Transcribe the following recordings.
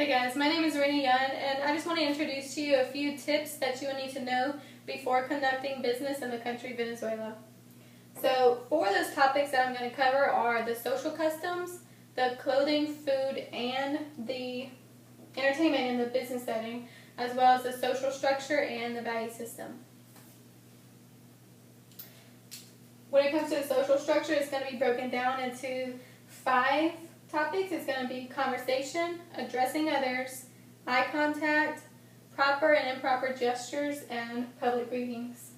Hey guys, my name is Rena Yount, and I just want to introduce to you a few tips that you will need to know before conducting business in the country Venezuela. So, four of those topics that I'm going to cover are the social customs, the clothing, food, and the entertainment in the business setting, as well as the social structure and the value system. When it comes to the social structure, it's going to be broken down into 5 topics. It's going to be conversation, addressing others, eye contact, proper and improper gestures, and public greetings.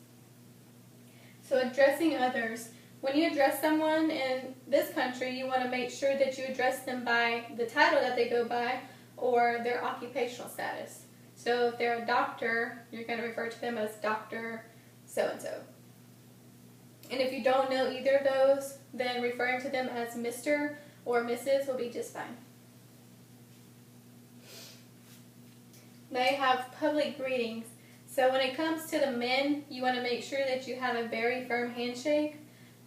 So addressing others. When you address someone in this country, you want to make sure that you address them by the title that they go by or their occupational status. So if they're a doctor, you're going to refer to them as Dr. So-and-so. And if you don't know either of those, then referring to them as Mr. or Mrs. will be just fine. They have public greetings. So when it comes to the men, you want to make sure that you have a very firm handshake,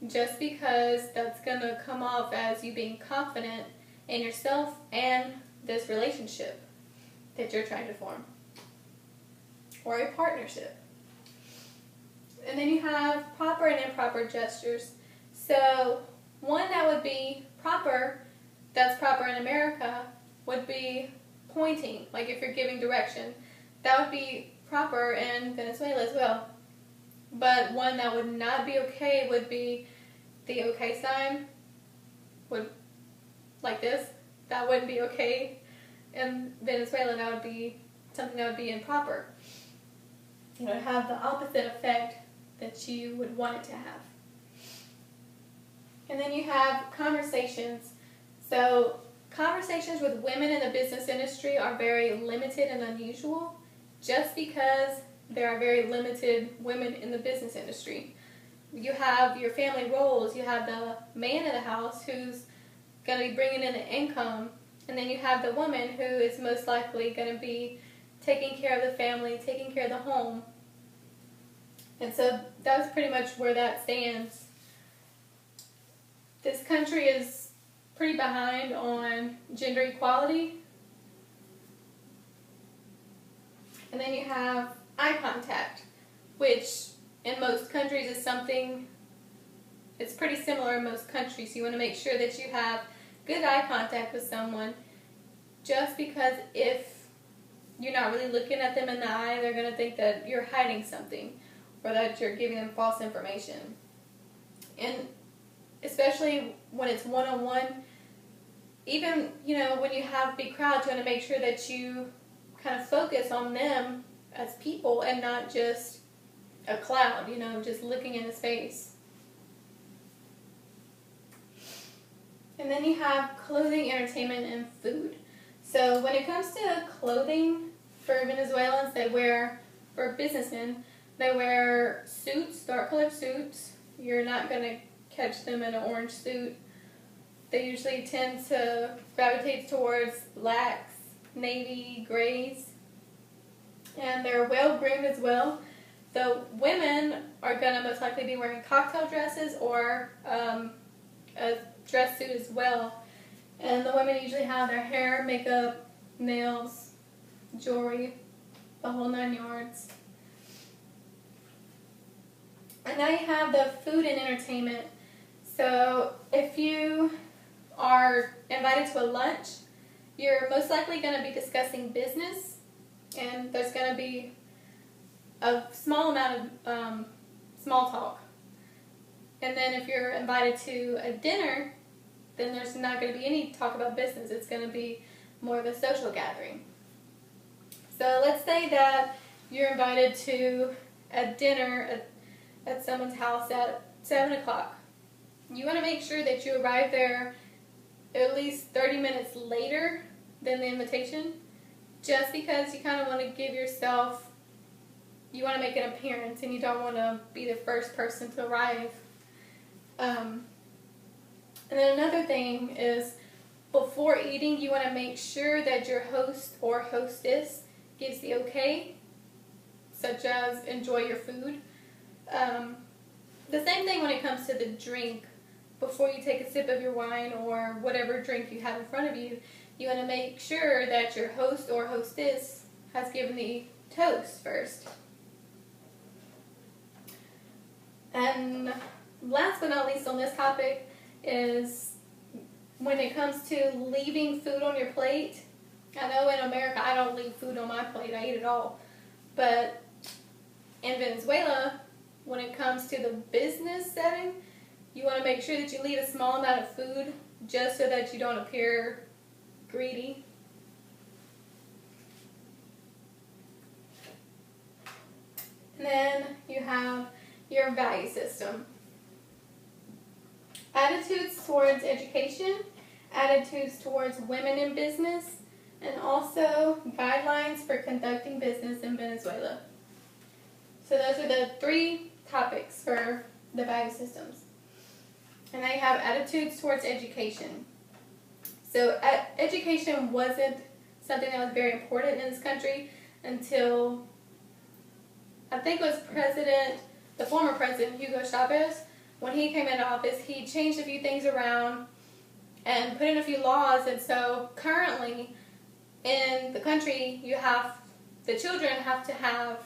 just because that's going to come off as you being confident in yourself and this relationship that you're trying to form, or a partnership. And then you have proper and improper gestures. So one that would be proper, that's proper in America, would be pointing, like if you're giving direction. That would be proper in Venezuela as well. But one that would not be okay would be the okay sign, like this. That wouldn't be okay in Venezuela. That would be something that would be improper. You know, have the opposite effect that you would want it to have. And then you have conversations. So conversations with women in the business industry are very limited and unusual, just because there are very limited women in the business industry. You have your family roles. You have the man of the house who's going to be bringing in the income, and then you have the woman who is most likely going to be taking care of the family, taking care of the home. And so that's pretty much where that stands. This country is pretty behind on gender equality. And then you have eye contact, which in most countries is something, it's pretty similar in most countries. You want to make sure that you have good eye contact with someone, just because if you're not really looking at them in the eye, they're going to think that you're hiding something or that you're giving them false information. And especially when it's one-on-one, even, when you have big crowds, you want to make sure that you kind of focus on them as people and not just a cloud, just looking in his face. And then you have clothing, entertainment, and food. So when it comes to clothing, for Venezuelans, for businessmen, they wear suits, dark-colored suits. You're not going to catch them in an orange suit. They usually tend to gravitate towards blacks, navy, grays. And they're well-groomed as well. The women are going to most likely be wearing cocktail dresses or a dress suit as well. And the women usually have their hair, makeup, nails, jewelry, the whole 9 yards. And now you have the food and entertainment. So if you are invited to a lunch, you're most likely going to be discussing business, and there's going to be a small amount of small talk. And then if you're invited to a dinner, then there's not going to be any talk about business. It's going to be more of a social gathering. So let's say that you're invited to a dinner at someone's house at 7 o'clock. You want to make sure that you arrive there at least 30 minutes later than the invitation, just because you kind of want to give yourself, you want to make an appearance and you don't want to be the first person to arrive. And then another thing is, before eating, you want to make sure that your host or hostess gives the okay, such as enjoy your food. The same thing when it comes to the drink. Before you take a sip of your wine or whatever drink you have in front of you, you want to make sure that your host or hostess has given the toast first. And last but not least on this topic is when it comes to leaving food on your plate. I know in America I don't leave food on my plate, I eat it all. But in Venezuela, when it comes to the business setting, you want to make sure that you leave a small amount of food just so that you don't appear greedy. And then you have your value system. Attitudes towards education, attitudes towards women in business, and also guidelines for conducting business in Venezuela. So those are the 3 topics for the value systems. And I have attitudes towards education. So education wasn't something that was very important in this country until I think it was the former president, Hugo Chavez. When he came into office, he changed a few things around and put in a few laws. And so currently in the country, the children have to have,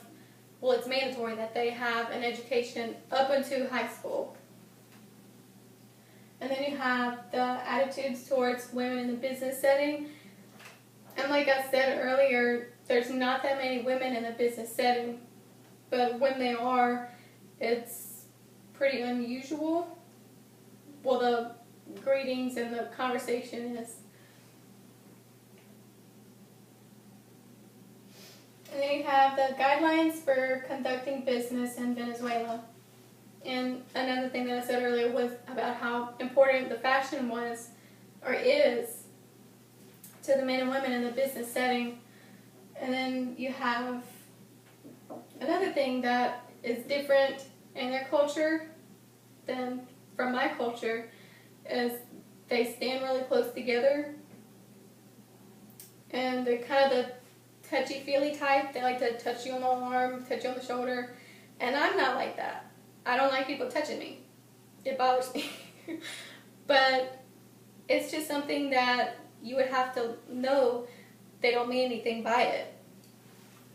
well, it's mandatory that they have an education up until high school. And then you have the attitudes towards women in the business setting. And like I said earlier, there's not that many women in the business setting. But when they are, it's pretty unusual. Well, the greetings and the conversation is. And then you have the guidelines for conducting business in Venezuela. And another thing that I said earlier was about how important the fashion was, or is, to the men and women in the business setting. And then you have another thing that is different in their culture than from my culture is they stand really close together. And they're kind of the touchy-feely type. They like to touch you on the arm, touch you on the shoulder. And I'm not like that. I don't like people touching me. It bothers me. But it's just something that you would have to know they don't mean anything by it.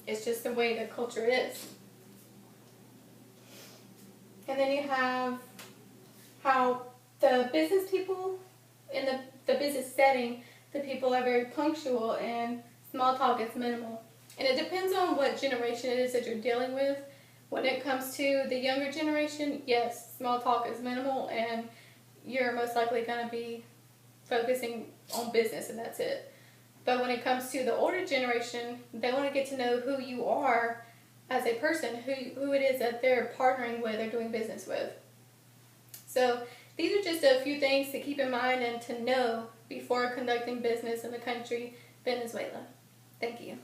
It's just the way the culture is. And then you have how the business people, in the business setting, the people are very punctual and small talk is minimal. And it depends on what generation it is that you're dealing with. When it comes to the younger generation, yes, small talk is minimal and you're most likely going to be focusing on business and that's it. But when it comes to the older generation, they want to get to know who you are as a person, who it is that they're partnering with or doing business with. So these are just a few things to keep in mind and to know before conducting business in the country, Venezuela. Thank you.